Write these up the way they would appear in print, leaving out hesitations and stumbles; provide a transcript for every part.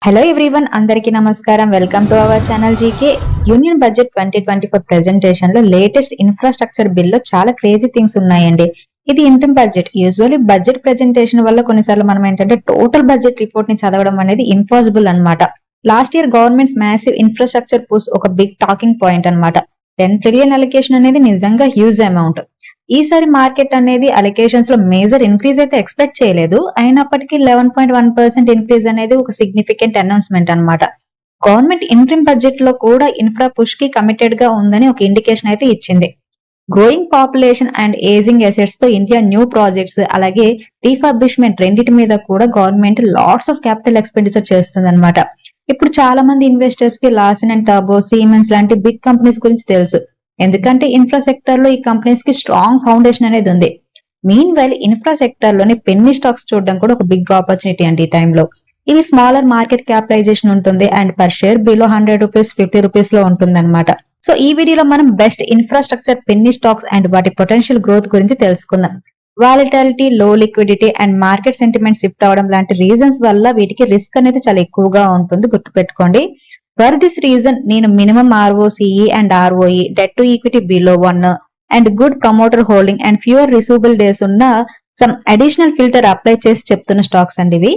Hello everyone, అందరికీ నమస్కారం. Welcome to our channel GK. Union budget 2024 presentation లో latest infrastructure bill లో చాలా క్రేజీ థింగ్స్ ఉన్నాయండి. ఇది interim budget. Usually budget presentation వల్ల కొన్నిసార్లు మనం ఏంటంటే టోటల్ బడ్జెట్ రిపోర్ట్ ని చదవడం అనేది ఇంపాసిబుల్ అన్నమాట. Last year governments massive infrastructure push ఒక బిగ్ టాకింగ్ పాయింట్ అన్నమాట. 10 ట్రిలియన్ అలొకేషన్ అనేది నిజంగా హ్యూజ్ అమౌంట్. ఈసారి మార్కెట్ అనేది అలొకేషన్స్ లో మేజర్ ఇంక్రీజ్ అయితే ఎక్స్పెక్ట్ చేయలేదు. అయినప్పటికీ 11.1% ఇంక్రీజ్ అనేది ఒక సిగ్నిఫికెంట్ అనౌన్స్మెంట్ అన్నమాట. గవర్నమెంట్ ఇంట్రిమ్ బడ్జెట్ లో కూడా ఇన్ఫ్రా పుష్ కి కమిటెడ్ గా ఉందని ఒక ఇండికేషన్ అయితే ఇచ్చింది. Growing population and ageing assets తో ఇండియా న్యూ ప్రాజెక్ట్స్ అలాగే రీఫర్బిష్మెంట్ రెండింటి మీద కూడా government lots of capital expenditure చేస్తుంది అనమాట. ఇప్పుడు చాలా మంది ఇన్వెస్టర్స్ కి లార్సెన్ అండ్ టర్బో, సిమెన్స్ లాంటి బిగ్ కంపెనీస్ గురించి తెలుసు. ఎందుకంటే ఇన్ఫ్రా సెక్టర్ లో ఈ కంపెనీస్ కి స్ట్రాంగ్ ఫౌండేషన్ అనేది ఉంది. మీన్ వైల్ ఇన్ఫ్రా సెక్టర్ లోని పెన్నీ స్టాక్స్ చూడడం కూడా ఒక బిగ్ ఆపర్చునిటీ అండి ఈ టైంలో. ఇవి స్మాలర్ మార్కెట్ క్యాపిటలైజేషన్ ఉంటుంది and per share below 100 rupees 50 rupees లో ఉంటుంది అనమాట. సో ఈ వీడియోలో మనం best infrastructure Penney stocks and వాటి పొటెన్షియల్ గ్రోత్ గురించి తెలుసుకుందాం. వాలిటాలిటీ, లో liquidity and market sentiment shift అవడం లాంటి రీజన్స్ వల్ల వీటికి రిస్క్ అనేది చాలా ఎక్కువగా ఉంటుంది, గుర్తుపెట్టుకోండి. ఫర్ దిస్ రీజన్ నేను minimum ROCE and ROE, debt to equity below 1 and good promoter holding and fewer receivable days ఉన్న సమ్ అడిషనల్ ఫిల్టర్ అప్లై చేసి చెప్తున్న స్టాక్స్ అండి ఇవి.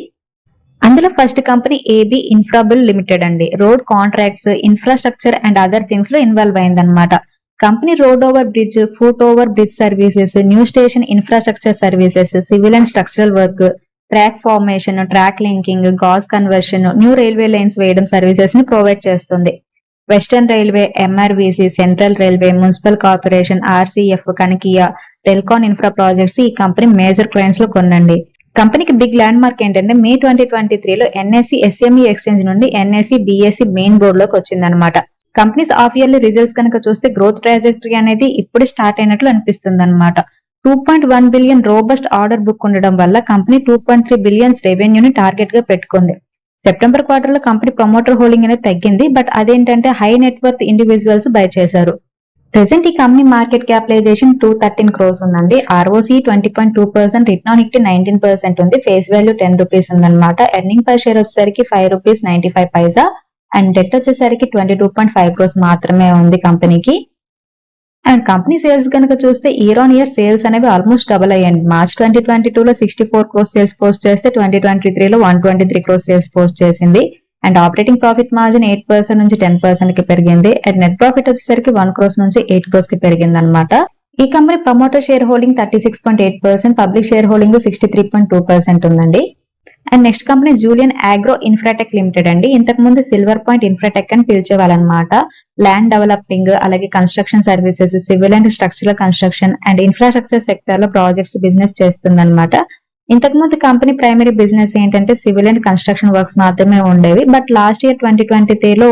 అందులో ఫస్ట్ కంపెనీ AB ఇన్ఫ్రాబుల్ లిమిటెడ్ అండి. Road contracts, infrastructure and other things లో involve అయిందన్నమాట. Company road over bridge, foot over bridge services, new station infrastructure services, civil and structural work, track formation, track linking, gauge conversion, new railway lines వేయడం services ని provide చేస్తుంది. Western railway, MRVC, central railway, municipal corporation, RCF, Kanakia, Telcon infra projects ఈ company major clients లో కొనండి. కంపెనీకి big landmark ఏంటంటే May 2023లో NSE SME exchange నుండి NSE BSE మెయిన్ బోర్డ్ లోకి వచ్చిందనమాట. కంపెనీస్ హాఫ్ ఇయర్లీ రిజల్ట్స్ కనుక చూస్తే గ్రోత్ ట్రాజెక్టరీ అనేది ఇప్పుడే స్టార్ట్ అయినట్లు అనిపిస్తుంది అనమాట. 2.1 బిలియన్ రోబస్ట్ ఆర్డర్ బుక్ ఉండడం వల్ల కంపెనీ 2.3 బిలియన్స్ రెవెన్యూని టార్గెట్ గా పెట్టుకుంది. సెప్టెంబర్ క్వార్టర్ లో కంపెనీ ప్రమోటర్ హోల్డింగ్ అనేది తగ్గింది, బట్ అదేంటంటే హై నెట్వర్త్ ఇండివిజువల్స్ బై చేశారు. ప్రెసెంట్ ఈ కంపెనీ మార్కెట్ క్యాపిటలైజేషన్ 213 crores ఉందండి. ROCE 20.2%, రిటర్న్ ఆన్ ఈక్విటీ 19% ఉంది. ఫేస్ వాల్యూ 10 రూపీస్ ఉందన్నమాట. ఎర్నింగ్ పర్ షేర్ వచ్చేసరికి 5 రూపీస్ 95 పైసా అండ్ డెట్ వచ్చేసరికి 22.5 crores మాత్రమే ఉంది కంపెనీకి. అండ్ కంపెనీ సేల్స్ కనుక చూస్తే ఇయర్ ఆన్ ఇయర్ సేల్స్ అనేవి ఆల్మోస్ట్ డబుల్ అయ్యాయి. మార్చ్ 2022లో 64 crores సేల్స్ పోస్ట్ చేస్తే 2023లో 123 crores సేల్స్ పోస్ట్ చేసింది. అండ్ ఆపరేటింగ్ ప్రాఫిట్ మార్జిన్ 8% నుంచి 10% కి పెరిగింది. అండ్ నెట్ ప్రాఫిట్ వచ్చేసరికి 1 crores నుంచి 8 crores కి పెరిగింది అనమాట. ఈ company promoter share holding 36.8%, public share holding 63.2% ఉందండి. And next company Julien agro infratech limited అండి. ఇంతకు ముందు సిల్వర్ పాయింట్ ఇన్ఫ్రాటెక్ అని పిలిచేవాళ్ళనమాట. ల్యాండ్ డెవలపింగ్ అలాగే construction services, civil and structural construction and infrastructure sector లో ప్రాజెక్ట్స్ బిజినెస్ చేస్తుందన్నమాట. ఇంతకు ముందు కంపెనీ ప్రైమరీ బిజినెస్ ఏంటంటే సివిల్ అండ్ కన్స్ట్రక్షన్ వర్క్స్ మాత్రమే ఉండేవి. బట్ లాస్ట్ ఇయర్ 2023లో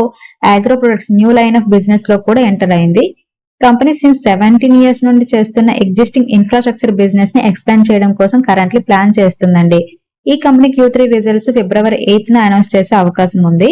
agro products new line of business లో కూడా ఎంటర్ అయింది. కంపెనీ సిన్స్ 17 years నుండి చేస్తున్న ఎగ్జిస్టింగ్ ఇన్ఫ్రాస్ట్రక్చర్ బిజినెస్ ని ఎక్స్పాండ్ చేయడం కోసం కరెంట్లీ ప్లాన్ చేస్తుందండి. ఈ company Q3 results February 8th announce చేసే అవకాశం ఉంది.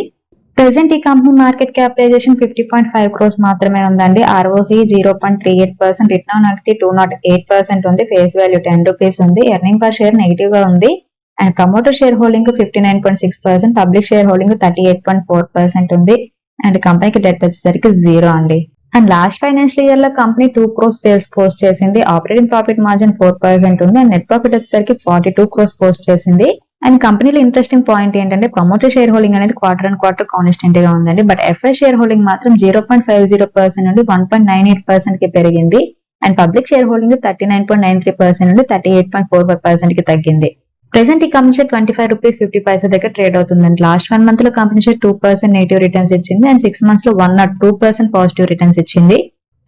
ప్రెసెంట్ ఈ కంపెనీ మార్కెట్ క్యాపిటలైజేషన్ 50.5 crores మాత్రమే ఉందండి. ROCE 0.38%, రిటర్న్ ఆన్ ఈక్విటీ 208% ఉంది. ఫేస్ వాల్యూ 10 రూపీస్ ఉంది. ఎర్నింగ్ పర్ షేర్ నెగిటివ్ గా ఉంది. And promoter share holding 59.6%, public share holding 38.4% ఉంది. అండ్ కంపెనీకి డెట్ వచ్చేసరికి 0 అండి. అండ్ లాస్ట్ ఫైనాన్షియల్ ఇయర్ లో కంపెనీ 2 crores సేల్స్ పోస్ట్ చేసింది. ఆపరేటింగ్ ప్రాఫిట్ మార్జిన్ 4% ఉంది. అండ్ నెట్ ప్రాఫిట్ వచ్చేసరికి 42 crores పోస్ట్ చేసింది. అండ్ కంపెనీలో ఇంట్రెస్టింగ్ పాయింట్ ఏంటంటే ప్రమోటర్ షేర్ హోల్డింగ్ అనేది క్వార్టర్ అండ్ క్వార్టర్ కాన్స్టెంట్ గా ఉందండి. బట్ FI షేర్ హోల్డింగ్ మాత్రం 0.50% నుండి 1.98% కి పెరిగింది. అండ్ పబ్లిక్ షేర్ హోల్డింగ్ 39.93% నుండి 38.45% కి తగ్గింది. ప్రెసెంట్ ఈ కంపెనీ షేర్ 25 రూపీస్ 50 పైసా దగ్గర ట్రేడ్ అవుతుందండి. లాస్ట్ 1 month లో కంపెనీ షేర్ 2% నెగిటివ్ రిటర్న్స్ ఇచ్చింది. అండ్ 6 months లో 102% పాజిటివ్ రిటర్న్స్ ఇచ్చింది.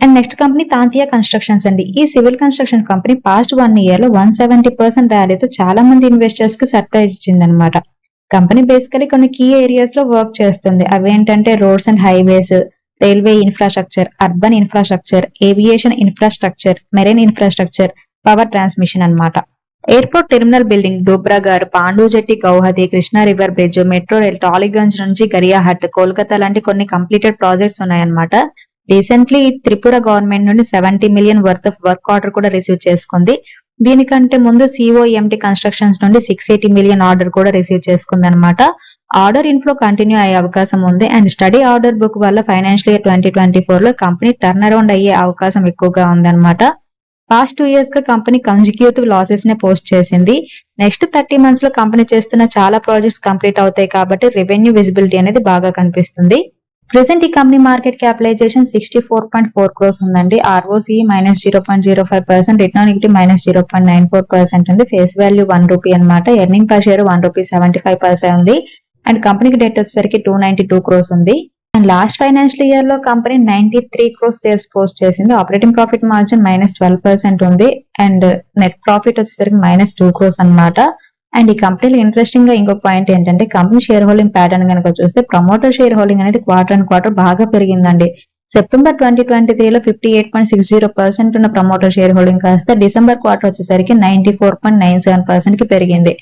And next company Tantia constructions అండి. ఈ civil construction company past 1 year లో 170% ర్యాలీతో చాలా మంది ఇన్వెస్టర్స్ కి సర్ప్రైజ్ ఇచ్చింది అనమాట. కంపెనీ బేసికలీ కొన్ని కీ ఏరియాస్ లో వర్క్ చేస్తుంది. అవేంటంటే roads and highways, railway infrastructure, urban infrastructure, aviation infrastructure, marine infrastructure, power transmission అన్నమాట. Airport terminal building, Dibrugarh, Pandu jetty, Guwahati, Krishna river bridge, metro rail, Tollygunge నుంచి గరియాహట్, కోల్కతా లాంటి కొన్ని కంప్లీటెడ్ ప్రాజెక్ట్స్ ఉన్నాయన్నమాట. రీసెంట్లీ త్రిపుర గవర్నమెంట్ నుండి 70 million worth of work order కూడా receive చేసుకుంది. దీనికంటే ముందు COMT కన్స్ట్రక్షన్స్ నుండి 680 million ఆర్డర్ కూడా రిసీవ్ చేసుకుంది అనమాట. ఆర్డర్ ఇన్ఫ్లో కంటిన్యూ అయ్యే అవకాశం ఉంది అండ్ స్టడీ ఆర్డర్ బుక్ వల్ల ఫైనాన్షియల్ ఇయర్ 2024 లో కంపెనీ టర్న్ అరౌండ్ అయ్యే అవకాశం ఎక్కువగా ఉందన్నమాట. పాస్ట్ 2 years గా కంపెనీ కన్సిక్యూటివ్ లాసెస్ నే పోస్ట్ చేసింది. నెక్స్ట్ 30 months లో కంపెనీ చేస్తున్న చాలా ప్రాజెక్ట్స్ కంప్లీట్ అవుతాయి కాబట్టి రెవెన్యూ విజిబిలిటీ అనేది బాగా కనిపిస్తుంది. ప్రెసెంట్ ఈ కంపెనీ మార్కెట్ క్యాపిటలైజేషన్ 64.4 crores ఉందండి. ROCE -0.05%, రిటర్న్ ఆన్ ఈక్విటీ -0.94% ఉంది. ఫేస్ వాల్యూ 1 రూపీ అన్నమాట. ఎర్నింగ్ పర్ షేర్ 1 రూపీ 75 పైసా ఉంది. అండ్ కంపెనీకి డెట్ వచ్చేసరికి 292 crores ఉంది. అండ్ లాస్ట్ ఫైనాన్షియల్ ఇయర్ లో కంపెనీ 93 crores సేల్స్ పోస్ట్ చేసింది. ఆపరేటింగ్ ప్రాఫిట్ మార్జిన్ -12% ఉంది. అండ్ నెట్ ప్రాఫిట్ వచ్చేసరికి -2 crores అన్నమాట. అండ్ ఈ కంపెనీలో ఇంట్రెస్టింగ్ గా ఇంకొక పాయింట్ ఏంటంటే కంపెనీ షేర్ హోల్డింగ్ ప్యాటర్న్ కనుక చూస్తే ప్రమోటర్ షేర్ హోల్డింగ్ అనేది క్వార్టర్ అండ్ క్వార్టర్ బాగా పెరిగిందండి. సెప్టెంబర్ 2023లో 58.60% ఉన్న ప్రమోటర్ షేర్ హోల్డింగ్ కాస్త డిసెంబర్ క్వార్టర్ వచ్చేసరికి 94.97% కి పెరిగింది.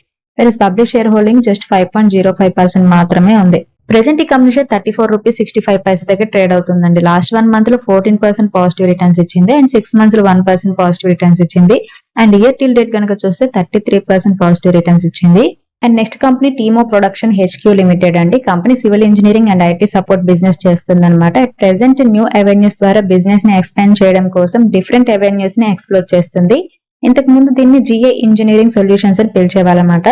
పబ్లిక్ షేర్ హోల్డింగ్ జస్ట్ 5.05% మాత్రమే ఉంది. ప్రెసెంట్ ఈ కంపెనీ షేర్ 34 రూపీస్ 65 పైసా దగ్గర ట్రేడ్ అవుతుందండి. లాస్ట్ 1 month లో 14% పాజిటివ్ రిటర్న్స్ ఇచ్చింది అండ్ 6 months లో 1% పాజిటివ్ రిటర్న్స్ ఇచ్చింది. అండ్ ఇయర్ టిల్ డేట్ కనుక చూస్తే 33% పాజిటివ్ రిటర్న్స్ ఇచ్చింది. And next company Teamo production HQ limited అండి. Company civil engineering and IT support business చేస్తుందన్నమాట. అట్ ప్రెసెంట్ న్యూ అవెన్యూస్ ద్వారా బిజినెస్ ని ఎక్స్పాండ్ చేయడం కోసం డిఫరెంట్ అవెన్యూస్ ని ఎక్స్ప్లోర్ చేస్తుంది. ఇంతకు ముందు దీన్ని జిఏ ఇంజనీరింగ్ సొల్యూషన్స్ అని పిలిచేవాళ్ళమాట.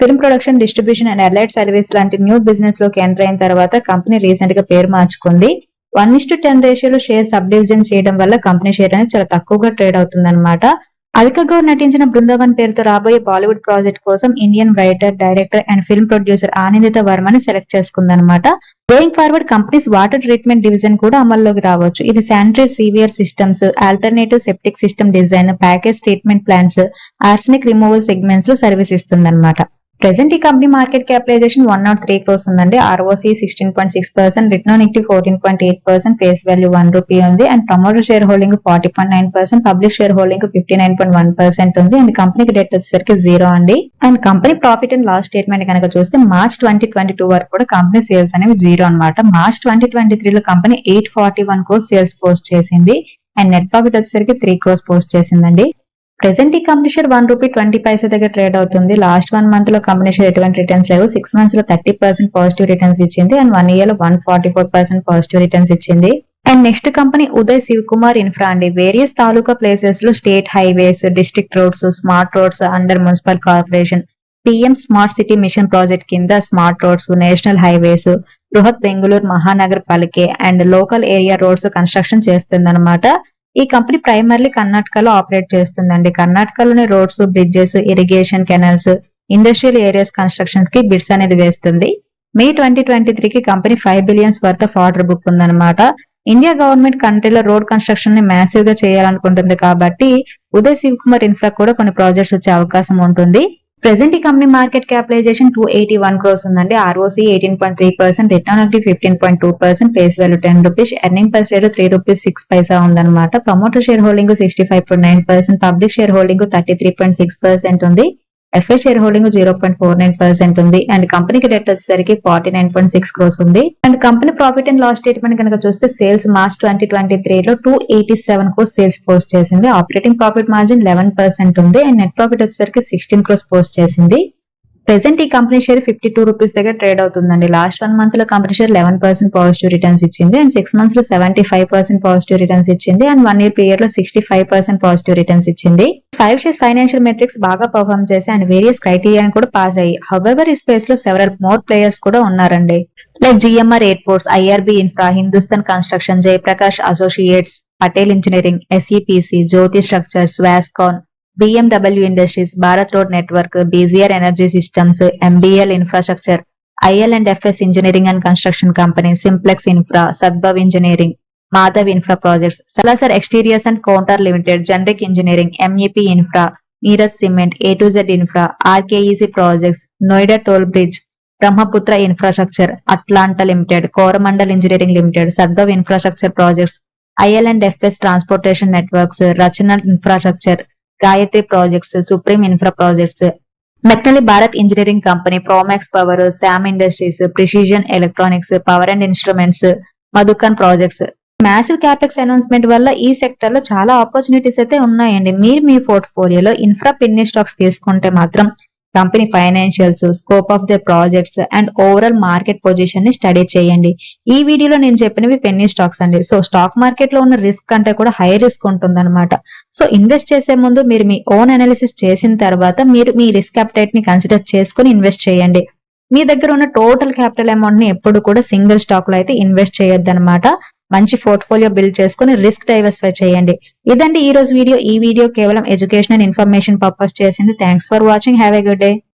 Film production, distribution and allied service లాంటి న్యూ బిజినెస్ లోకి ఎంటర్ అయిన తర్వాత కంపెనీ రీసెంట్ గా పేరు మార్చుకుంది. 1:10 రేషియోలో షేర్ సబ్ డివిజన్ చేయడం వల్ల కంపెనీ షేర్ అనేది చాలా తక్కువగా ట్రేడ్ అవుతుంది అనమాట. అవిక గౌర్ నటించిన బృందావన్ పేరుతో రాబోయే బాలీవుడ్ ప్రాజెక్ట్ కోసం Indian writer, director and film producer Anandita వర్మని సెలెక్ట్ చేసుకుందనమాట. Going forward companies water treatment division కూడా అమల్లోకి రావచ్చు. ఇది sanitary sewer systems, alternative septic system design, package treatment plants, arsenic removal segments లో సర్వీస్ ఇస్తుందన్నమాట. ప్రెసెంట్ ఈ కంపెనీ మార్కెట్ క్యాపిటలైజేషన్ 103 crores ఉందండి. ROCE 16.6%, return on equity 14.8%, face value 1 rupee ఉంది. And promoter share holding 40.9%, public share holding 59.1% ఉంది. And కంపెనీకి debt వచ్చేసరికి 0 అండి. And company profit and loss statement కనుక చూస్తే మార్చ్ 2022 వరకు కూడా కంపెనీ సేల్స్ అనేవి 0 అనమాట. మార్చ్ 2023 లో కంపెనీ 841 crores సేల్స్ పోస్ట్ చేసింది. అండ్ నెట్ ప్రాఫిట్ వచ్చేసరికి 3 crores పోస్ట్ చేసిందండి. ప్రెసెంట్ ఈ కంపెనీ షేర్ 1 రూపీ 20 పైసా దగ్గర ట్రేడ్ అవుతుంది. లాస్ట్ 1 month లో కంపెనీ షేర్ ఎటువంటి రిటర్న్స్ లేవు. 6 months లో 30% పాజిటివ్ రిటర్న్స్ ఇచ్చింది. అండ్ 1 year లో 144% పాజిటివ్ రిటర్న్స్ ఇచ్చింది. And next company Uday Shivakumar infra అండి. వేరియస్ తాలూకా ప్లేసెస్ లో state highways, district roads, smart roads under municipal corporation, PM smart city mission project కింద smart roads, national highways, Bruhat Bengaluru Mahanagara Palike and local area roads construction చేస్తుందన్నమాట. ఈ company primarily కర్ణాటకలో operate చేస్తుందండి. కర్ణాటకలోని roads, bridges, irrigation, canals, industrial areas constructions కి bids అనేది వేస్తుంది. May 2023 కి company 5 billion worth of order book ఉందన్నమాట. ఇండియా గవర్నమెంట్ కంట్రీలో రోడ్ కన్స్ట్రక్షన్ ని మ్యాసివ్ గా చేయాలనుకుంటుంది కాబట్టి ఉదయ్ శివకుమార్ ఇన్ఫ్రా కూడా కొన్ని ప్రాజెక్ట్స్ వచ్చే అవకాశం ఉంటుంది. ప్రెసెంట్ ఈ కంపెనీ మార్కెట్ క్యాపిటలైజేషన్ 281 crores ఉందండి. ROCE 18.3%, return on equity 15.2%, face value 10 rupees, earning per share 3 rupees 6 పైసా ఉందన్నమాట. Promoter share holding 65.9%, public share holding 33.6% ఉంది. ఎఫ్ఐ షేర్ హోల్డింగ్ 0.49% ఉంది. అండ్ కంపెనీకి డెట్ వచ్చేసరికి 49.6 crores ఉంది. And company profit and loss statement కనుక చూస్తే sales March 2023 లో 287 crores sales post చేసింది. ఆపరేటింగ్ ప్రాఫిట్ మార్జిన్ 11% ఉంది. అండ్ నెట్ ప్రాఫిట్ వచ్చేసరికి 16 crores పోస్ట్ చేసింది. ప్రెసెంట్ ఈ కంపెనీ షేర్ 52 రూపీస్ దగ్గర ట్రేడ్ అవుతుందండి. లాస్ట్ 1 month లో కంపెనీ షేర్ 11% పాజిటివ్ రిటర్న్స్ ఇచ్చింది. అండ్ 6 months లో 75% పాజిటివ్ రిటర్న్స్ ఇచ్చింది. అండ్ 1 year పీరియడ్ లో 65% పాజిటివ్ రిటర్న్స్ ఇచ్చింది. 5 shares ఫైనాన్షియల్ మెట్రిక్స్ బాగా పర్ఫార్మ్ చేసి అండ్ వేరియస్ క్రైటీరియాని కూడా పాస్ అయ్యి. హౌవెవర్ ఈ స్పేస్ లో సెవరల్ మోర్ ప్లేయర్స్ కూడా ఉన్నారండి. Like GMR airports, IRB infra, Hindustan construction, Jaiprakash associates, Patel engineering, SEPC, Jyoti structures, స్వాస్కాన్, BMW industries, Bharat road network, BGR energy systems, MBL infrastructure, IL&FS engineering and construction company, Simplex infra, Sadbhav engineering, Madhav infra projects, Salasar exteriors and counter limited, generic engineering, MEP infra, Neeraj cement, A to Z infra, RKEC projects, Noida toll bridge, Brahmaputra infrastructure, Atlanta limited, Coromandel engineering limited, Sadbhav infrastructure projects, IL&FS transportation networks, Rachana infrastructure, Gayatri projects, supreme infra projects, McNally Bharat engineering company, Promax power, Sam industries, precision electronics, power and instruments, Madhucon projects. Massive capex announcement వల్ల ఈ sector లో చాలా opportunities అయితే ఉన్నాయండి. మీరు మీ పోర్ట్ఫోలియోలో infra penny stocks తీసుకుంటే మాత్రం కంపెనీ financials, scope of the projects and overall market position ని స్టడీ చేయండి. ఈ వీడియోలో నేను చెప్పినవి పెన్నీ స్టాక్స్ అండి. సో స్టాక్ మార్కెట్ లో ఉన్న రిస్క్ అంటే కూడా హై రిస్క్ ఉంటుందన్నమాట. సో ఇన్వెస్ట్ చేసే ముందు మీరు మీ ఓన్ అనాలిసిస్ చేసిన తర్వాత మీరు మీ రిస్క్ అప్టైట్ ని కన్సిడర్ చేసుకుని ఇన్వెస్ట్ చేయండి. మీ దగ్గర ఉన్న టోటల్ క్యాపిటల్ అమౌంట్ ని ఎప్పుడు కూడా సింగిల్ స్టాక్ లో అయితే ఇన్వెస్ట్ చేయొద్దన్నమాట. మంచి పోర్ట్ఫోలియో బిల్డ్ చేసుకుని రిస్క్ డైవర్సిఫై చేయండి. ఇదండి ఈ రోజు వీడియో. ఈ వీడియో కేవలం ఎడ్యుకేషన్ అండ్ ఇన్ఫర్మేషన్ పర్పస్ చేసింది. Thanks for watching. Have a good day.